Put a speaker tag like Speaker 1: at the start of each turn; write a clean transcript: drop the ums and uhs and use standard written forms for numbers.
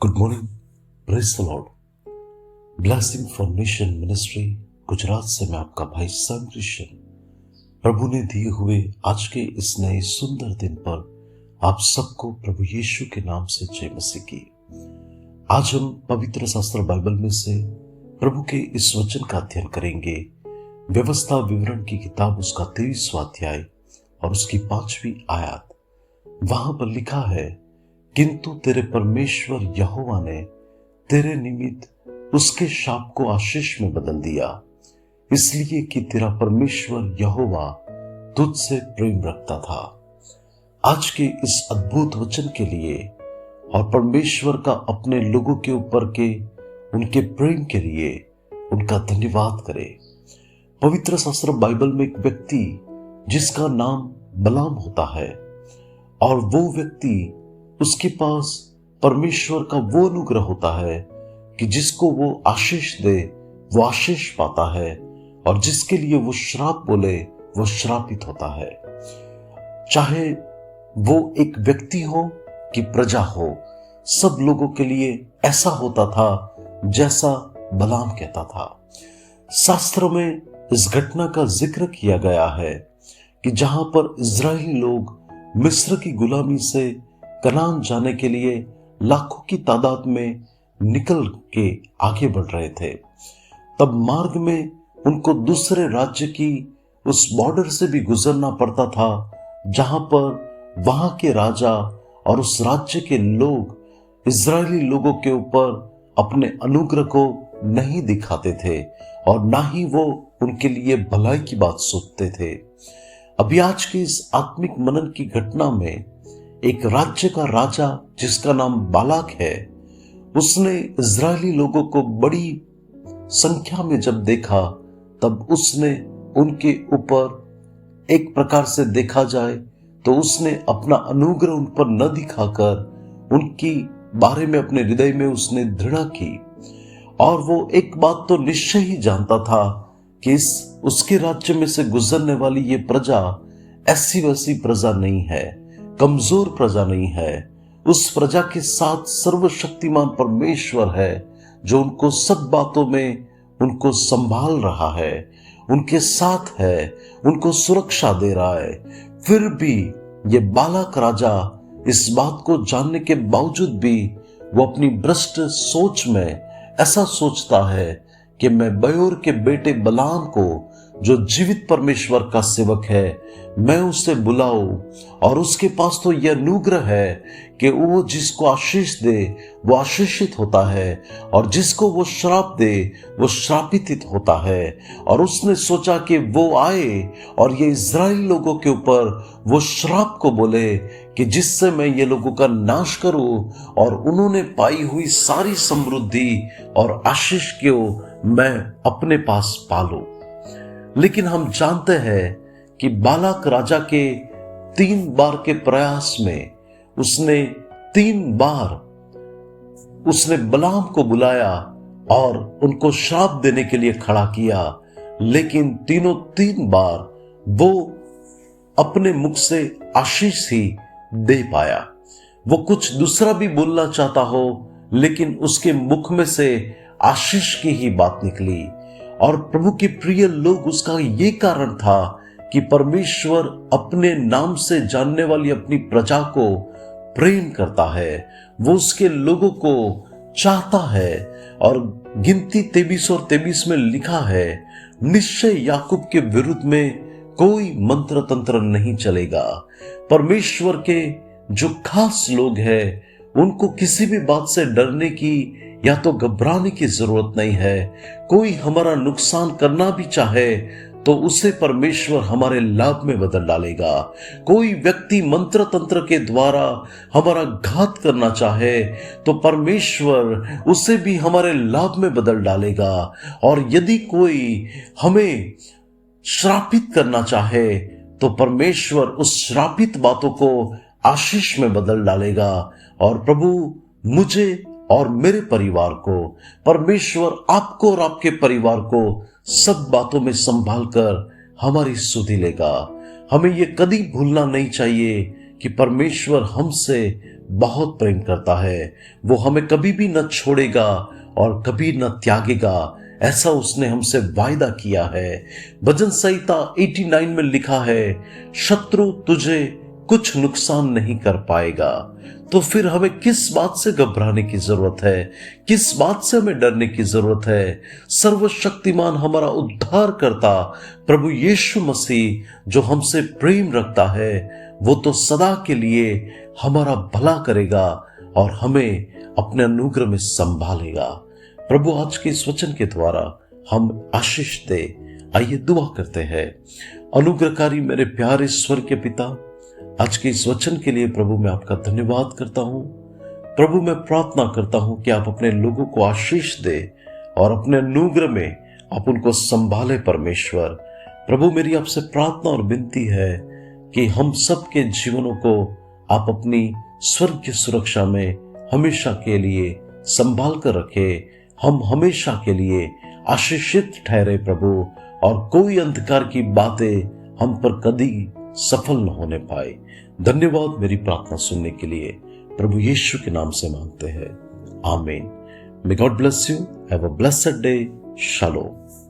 Speaker 1: Good morning, praise the Lord. Blessing from nation ministry Gujarat से मैं आपका भाई सैम क्रिश्चियन। प्रभु ने दिए हुए आज के इस नए सुंदर दिन पर आप सबको प्रभु यीशु के नाम से जय मसीह की। आज हम पवित्र शास्त्र बाइबल में से प्रभु के इस वचन का अध्ययन करेंगे। व्यवस्था विवरण की किताब उसका 23वां अध्याय और उसकी 5वीं आयत। वहां पर लिखा है, किंतु तेरे परमेश्वर यहोवा ने तेरे निमित्त उसके शाप को आशीष में बदल दिया, इसलिए कि तेरा परमेश्वर यहोवा तुझसे प्रेम रखता था। आज के इस अद्भुत वचन के लिए और परमेश्वर का अपने लोगों के ऊपर के उनके प्रेम के लिए उनका धन्यवाद करें। पवित्र शास्त्र बाइबल में एक व्यक्ति जिसका नाम बलाम होता है और वो व्यक्ति, उसके पास परमेश्वर का वो अनुग्रह होता है कि जिसको वो आशीष दे वो आशीष पाता है और जिसके लिए वो श्राप बोले वो श्रापित होता है। चाहे वो एक व्यक्ति हो कि प्रजा हो, सब लोगों के लिए ऐसा होता था जैसा बलाम कहता था। शास्त्र में इस घटना का जिक्र किया गया है कि जहां पर इजरायली लोग मिस्र की गुलामी से कनान जाने के लिए लाखों की तादाद में निकल के आगे बढ़ रहे थे, तब मार्ग में उनको दूसरे राज्य की उस बॉर्डर से भी गुजरना पड़ता था, जहां पर वहां के राजा और उस राज्य के लोग इजरायली लोगों के ऊपर अपने अनुग्रह को नहीं दिखाते थे और ना ही वो उनके लिए भलाई की बात सोचते थे। अभी आज की इस आत्मिक मनन की घटना में एक राज्य का राजा जिसका नाम बालाक है, उसने इजरायली लोगों को बड़ी संख्या में जब देखा तब उसने उनके ऊपर, एक प्रकार से देखा जाए तो उसने अपना अनुग्रह उन पर न दिखाकर उनकी बारे में अपने हृदय में उसने घृणा की। और वो एक बात तो निश्चय ही जानता था कि उसके राज्य में से गुजरने वाली ये प्रजा ऐसी वैसी प्रजा नहीं है, कमजोर प्रजा नहीं है। उस प्रजा के साथ सर्वशक्तिमान परमेश्वर है जो उनको सब बातों में उनको संभाल रहा है, उनके साथ है, उनको सुरक्षा दे रहा है। फिर भी ये बालाक राजा इस बात को जानने के बावजूद भी वो अपनी भ्रष्ट सोच में ऐसा सोचता है कि मैं बयोर के बेटे बलाम को, जो जीवित परमेश्वर का सेवक है, मैं उसे बुलाऊं और उसके पास तो यह अनुग्रह है कि वो जिसको आशीष दे वो आशीषित होता है और जिसको वो श्राप दे वो श्रापित होता है। और उसने सोचा कि वो आए और ये इजराइल लोगों के ऊपर वो श्राप को बोले कि जिससे मैं ये लोगों का नाश करूं और उन्होंने पाई हुई सारी समृद्धि और आशीष को मैं अपने पास पालूं। लेकिन हम जानते हैं कि बालाक राजा के 3 बार के प्रयास में उसने 3 बार उसने बलाम को बुलाया और उनको श्राप देने के लिए खड़ा किया, लेकिन 3 बार वो अपने मुख से आशीष ही दे पाया। वो कुछ दूसरा भी बोलना चाहता हो, लेकिन उसके मुख में से आशीष की ही बात निकली। और प्रभु के प्रिय लोग, उसका ये कारण था कि परमेश्वर अपने नाम से जानने वाली अपनी प्रजा को प्रेम करता है, वो उसके लोगों को चाहता है। और गिनती 23 और 23 में लिखा है, निश्चय याकूब के विरुद्ध में कोई मंत्र तंत्र नहीं चलेगा। परमेश्वर के जो खास लोग हैं उनको किसी भी बात से डरने की या तो घबराने की जरूरत नहीं है। कोई हमारा नुकसान करना भी चाहे तो उसे परमेश्वर हमारे लाभ में बदल डालेगा। कोई व्यक्ति मंत्र तंत्र के द्वारा हमारा घात करना चाहे तो परमेश्वर उसे भी हमारे लाभ में बदल डालेगा। और यदि कोई हमें श्रापित करना चाहे तो परमेश्वर उस श्रापित बातों को आशीष में बदल डालेगा। और प्रभु मुझे और मेरे परिवार को, परमेश्वर आपको और आपके परिवार को सब बातों में संभाल कर हमारी सुधि लेगा। हमें ये कभी भूलना नहीं चाहिए कि परमेश्वर हमसे बहुत प्रेम करता है, वो हमें कभी भी न छोड़ेगा और कभी न त्यागेगा, ऐसा उसने हमसे वायदा किया है। भजन संहिता 89 में लिखा है, शत्रु तुझे कुछ नुकसान नहीं कर पाएगा। तो फिर हमें किस बात से घबराने की जरूरत है, किस बात से हमें डरने की जरूरत है? सर्वशक्तिमान हमारा उद्धार करता प्रभु यीशु मसीह जो हमसे प्रेम रखता है, वो तो सदा के लिए हमारा भला करेगा और हमें अपने अनुग्रह में संभालेगा। प्रभु आज के इस वचन के द्वारा हम आशीष दे। आइए दुआ करते हैं। अनुग्रहकारी मेरे प्यारे स्वर्ग के पिता, आज के इस वचन के लिए प्रभु मैं आपका धन्यवाद करता हूं। प्रभु मैं प्रार्थना करता हूं कि आप अपने लोगों को आशीष दे और अपने अनुग्रह में आप उनको संभाले परमेश्वर। प्रभु मेरी आपसे प्रार्थना और विनती है कि हम सबके जीवनों को आप अपनी स्वर्ग की सुरक्षा में हमेशा के लिए संभाल कर रखे। हम हमेशा के लिए आशीषित ठहरे प्रभु, और कोई अंधकार की बातें हम पर कभी सफल न होने पाए। धन्यवाद मेरी प्रार्थना सुनने के लिए, प्रभु यीशु के नाम से मांगते हैं, आमीन। May God bless you. Have a blessed day. Shalom.